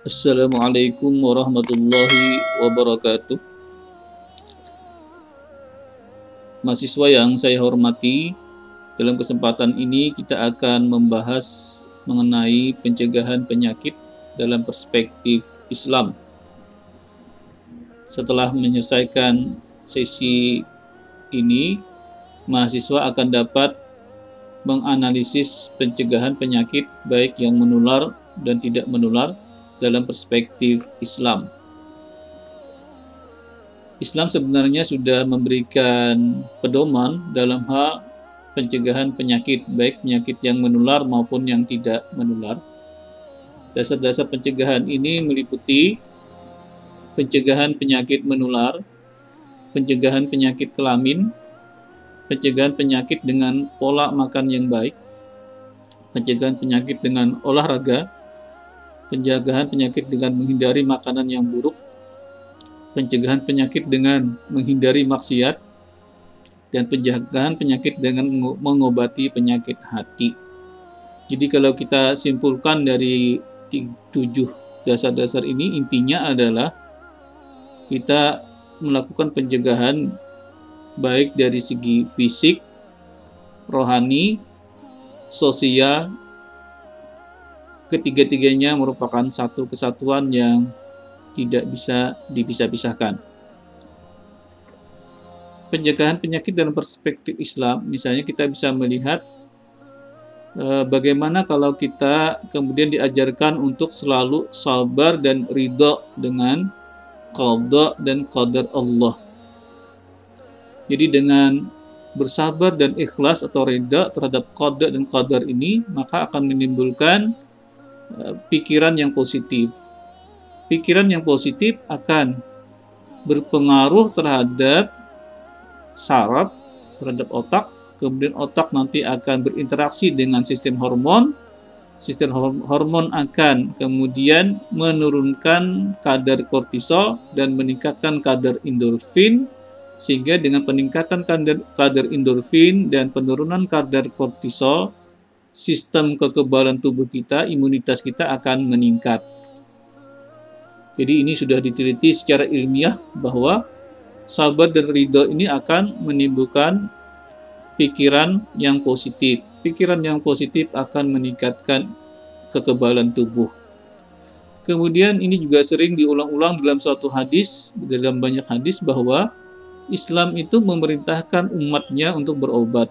Assalamualaikum warahmatullahi wabarakatuh. Mahasiswa yang saya hormati, dalam kesempatan ini kita akan membahas mengenai pencegahan penyakit dalam perspektif Islam. Setelah menyelesaikan sesi ini, mahasiswa akan dapat menganalisis pencegahan penyakit baik yang menular dan tidak menular dalam perspektif Islam. Islam sebenarnya sudah memberikan pedoman dalam hal pencegahan penyakit, baik penyakit yang menular maupun yang tidak menular. Dasar-dasar pencegahan ini meliputi pencegahan penyakit menular, pencegahan penyakit kelamin, pencegahan penyakit dengan pola makan yang baik, pencegahan penyakit dengan olahraga, pencegahan penyakit dengan menghindari makanan yang buruk, pencegahan penyakit dengan menghindari maksiat, dan pencegahan penyakit dengan mengobati penyakit hati. Jadi kalau kita simpulkan dari 7 dasar-dasar ini, intinya adalah kita melakukan pencegahan baik dari segi fisik, rohani, sosial. Ketiga-tiganya merupakan satu kesatuan yang tidak bisa dipisah-pisahkan. Pencegahan penyakit dalam perspektif Islam, misalnya kita bisa melihat bagaimana kalau kita kemudian diajarkan untuk selalu sabar dan ridho dengan qada dan qadar Allah. Jadi dengan bersabar dan ikhlas atau ridha terhadap qada dan qadar ini, maka akan menimbulkan pikiran yang positif. Pikiran yang positif akan berpengaruh terhadap saraf, terhadap otak, kemudian otak nanti akan berinteraksi dengan sistem hormon akan kemudian menurunkan kadar kortisol dan meningkatkan kadar endorfin, sehingga dengan peningkatan kadar endorfin dan penurunan kadar kortisol, sistem kekebalan tubuh kita, imunitas kita akan meningkat. Jadi ini sudah diteliti secara ilmiah bahwa sabar dan ridho ini akan menimbulkan pikiran yang positif. Pikiran yang positif akan meningkatkan kekebalan tubuh. Kemudian ini juga sering diulang-ulang dalam suatu hadis, dalam banyak hadis, bahwa Islam itu memerintahkan umatnya untuk berobat.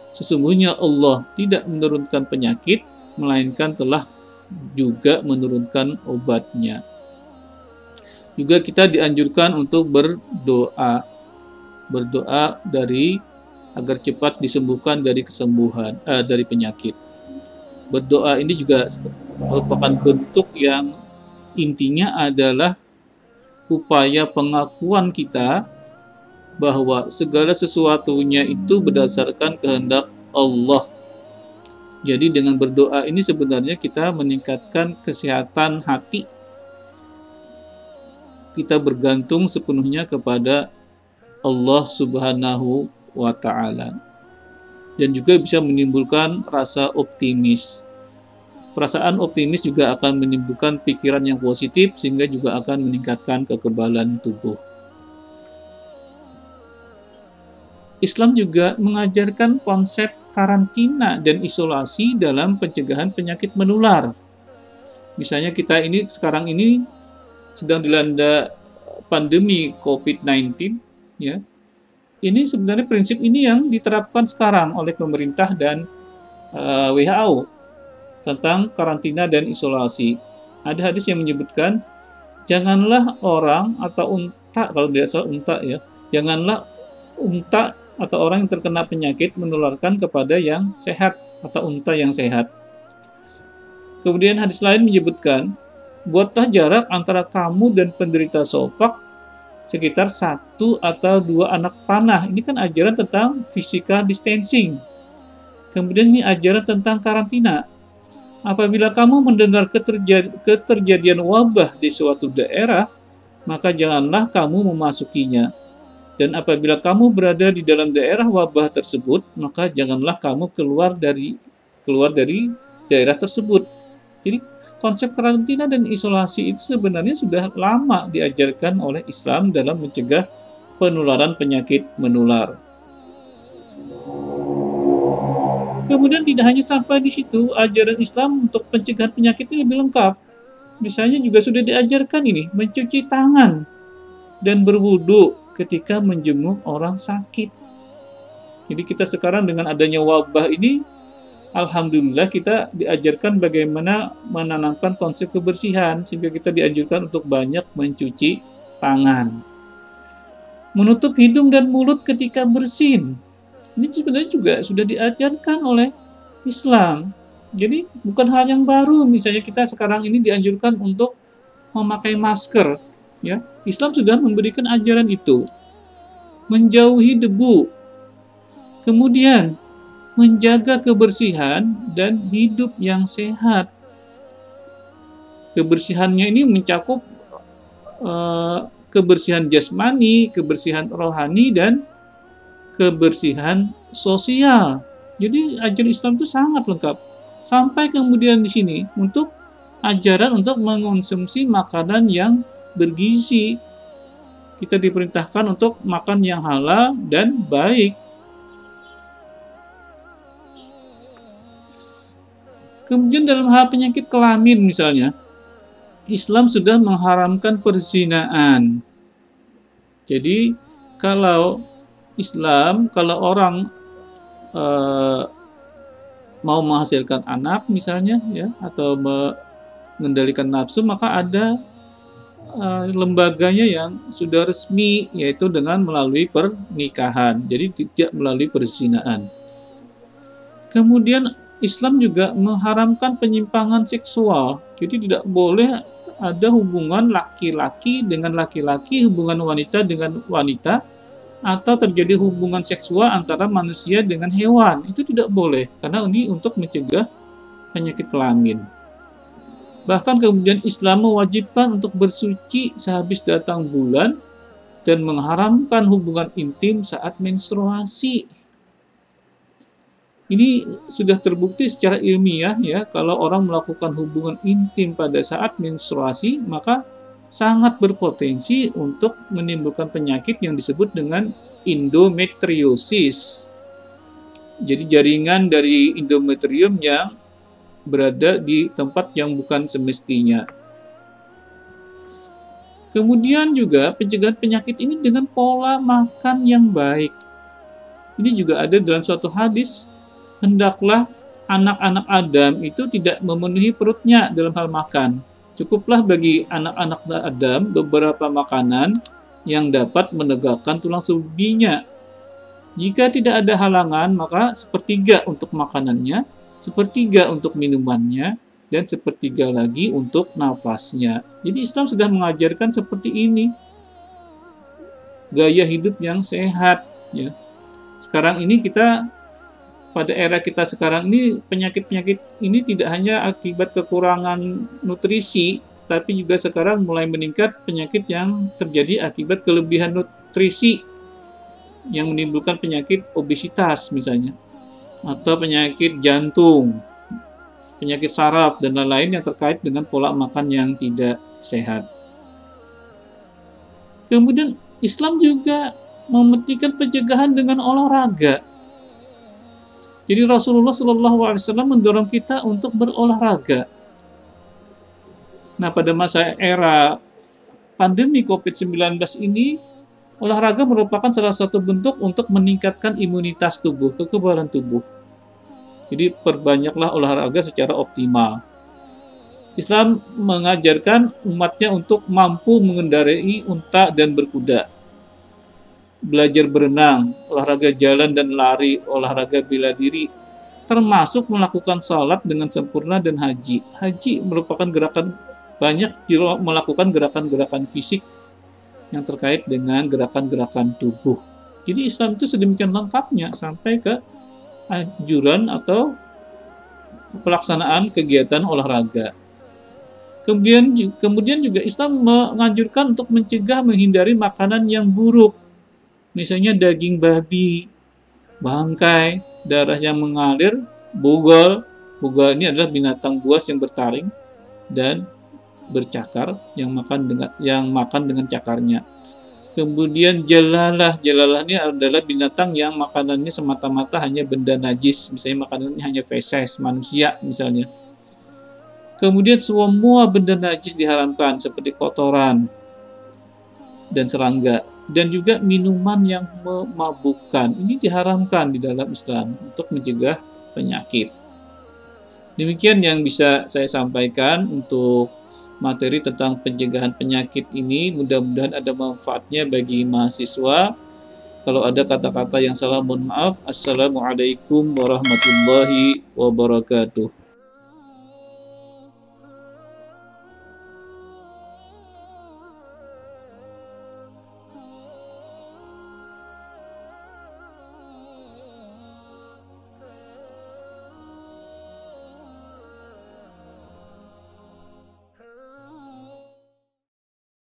Sesungguhnya Allah tidak menurunkan penyakit, melainkan telah juga menurunkan obatnya. Juga kita dianjurkan untuk berdoa agar cepat disembuhkan dari penyakit. Berdoa ini juga merupakan bentuk yang intinya adalah upaya pengakuan kita bahwa segala sesuatunya itu berdasarkan kehendak Allah. Jadi dengan berdoa ini sebenarnya kita meningkatkan kesehatan hati. Kita bergantung sepenuhnya kepada Allah Subhanahu wa Ta'ala, dan juga bisa menimbulkan rasa optimis. Perasaan optimis juga akan menimbulkan pikiran yang positif, sehingga juga akan meningkatkan kekebalan tubuh. Islam juga mengajarkan konsep karantina dan isolasi dalam pencegahan penyakit menular. Misalnya kita sekarang ini sedang dilanda pandemi COVID-19, ya. Ini sebenarnya prinsip ini yang diterapkan sekarang oleh pemerintah dan WHO tentang karantina dan isolasi. Ada hadis yang menyebutkan, janganlah orang atau unta, kalau tidak salah unta ya, janganlah unta atau orang yang terkena penyakit menularkan kepada yang sehat atau unta yang sehat. Kemudian hadis lain menyebutkan, buatlah jarak antara kamu dan penderita sopak sekitar 1 atau 2 anak panah. Ini kan ajaran tentang physical distancing. Kemudian ini ajaran tentang karantina. Apabila kamu mendengar keterjadian wabah di suatu daerah, maka janganlah kamu memasukinya. Dan apabila kamu berada di dalam daerah wabah tersebut, maka janganlah kamu keluar dari daerah tersebut. Jadi konsep karantina dan isolasi itu sebenarnya sudah lama diajarkan oleh Islam dalam mencegah penularan penyakit menular. Kemudian tidak hanya sampai di situ, ajaran Islam untuk pencegahan penyakit ini lebih lengkap. Misalnya juga sudah diajarkan ini, mencuci tangan dan berwudu ketika menjenguk orang sakit. Jadi kita sekarang dengan adanya wabah ini, alhamdulillah kita diajarkan bagaimana menanamkan konsep kebersihan, sehingga kita dianjurkan untuk banyak mencuci tangan. Menutup hidung dan mulut ketika bersin. Ini sebenarnya juga sudah diajarkan oleh Islam. Jadi bukan hal yang baru. Misalnya kita sekarang ini dianjurkan untuk memakai masker. Ya, Islam sudah memberikan ajaran itu. Menjauhi debu. Kemudian menjaga kebersihan dan hidup yang sehat. Kebersihannya ini mencakup kebersihan jasmani, kebersihan rohani, dan kebersihan sosial. Jadi ajaran Islam itu sangat lengkap. Sampai kemudian di sini untuk ajaran untuk mengonsumsi makanan yang bergizi. Kita diperintahkan untuk makan yang halal dan baik. Kemudian dalam hal penyakit kelamin misalnya, Islam sudah mengharamkan perzinaan. Jadi kalau Islam, kalau orang mau menghasilkan anak misalnya, ya, atau mengendalikan nafsu, maka ada lembaganya yang sudah resmi, yaitu dengan melalui pernikahan. Jadi tidak melalui perzinaan. Kemudian Islam juga mengharamkan penyimpangan seksual. Jadi tidak boleh ada hubungan laki-laki dengan laki-laki, hubungan wanita dengan wanita, atau terjadi hubungan seksual antara manusia dengan hewan. Itu tidak boleh, karena ini untuk mencegah penyakit kelamin. Bahkan kemudian Islam mewajibkan untuk bersuci sehabis datang bulan dan mengharamkan hubungan intim saat menstruasi. Ini sudah terbukti secara ilmiah, ya, kalau orang melakukan hubungan intim pada saat menstruasi, maka sangat berpotensi untuk menimbulkan penyakit yang disebut dengan endometriosis. Jadi jaringan dari endometrium yang berada di tempat yang bukan semestinya. Kemudian juga pencegahan penyakit ini dengan pola makan yang baik. Ini juga ada dalam suatu hadis, hendaklah anak-anak Adam itu tidak memenuhi perutnya dalam hal makan. Cukuplah bagi anak-anak Adam beberapa makanan yang dapat menegakkan tulang sulbinya. Jika tidak ada halangan, maka sepertiga untuk makanannya, sepertiga untuk minumannya, dan sepertiga lagi untuk nafasnya. Jadi Islam sudah mengajarkan seperti ini. Gaya hidup yang sehat. Ya. Sekarang ini pada era kita sekarang ini, penyakit-penyakit ini tidak hanya akibat kekurangan nutrisi, tapi juga sekarang mulai meningkat penyakit yang terjadi akibat kelebihan nutrisi yang menimbulkan penyakit obesitas misalnya, atau penyakit jantung, penyakit saraf, dan lain-lain yang terkait dengan pola makan yang tidak sehat. Kemudian Islam juga mementingkan pencegahan dengan olahraga. Jadi Rasulullah SAW mendorong kita untuk berolahraga. Nah, pada masa era pandemi COVID-19 ini, olahraga merupakan salah satu bentuk untuk meningkatkan imunitas tubuh, kekebalan tubuh. Jadi perbanyaklah olahraga secara optimal. Islam mengajarkan umatnya untuk mampu mengendarai unta dan berkuda, belajar berenang, olahraga jalan dan lari, olahraga bela diri, termasuk melakukan salat dengan sempurna dan haji. Haji merupakan gerakan banyak melakukan gerakan-gerakan fisik yang terkait dengan gerakan-gerakan tubuh. Jadi Islam itu sedemikian lengkapnya sampai ke anjuran atau pelaksanaan kegiatan olahraga. Kemudian juga Islam menganjurkan untuk mencegah menghindari makanan yang buruk. Misalnya daging babi, bangkai, darah yang mengalir, bugol. Bugol ini adalah binatang buas yang bertaring. dan bercakar, yang makan dengan cakarnya. Kemudian jalalah ini adalah binatang yang makanannya semata-mata hanya benda najis, misalnya makanannya hanya feses manusia misalnya. Kemudian semua benda najis diharamkan seperti kotoran dan serangga, dan juga minuman yang memabukkan ini diharamkan di dalam Islam untuk mencegah penyakit. Demikian yang bisa saya sampaikan untuk materi tentang pencegahan penyakit ini. Mudah-mudahan ada manfaatnya bagi mahasiswa. Kalau ada kata-kata yang salah, mohon maaf. Assalamualaikum warahmatullahi wabarakatuh.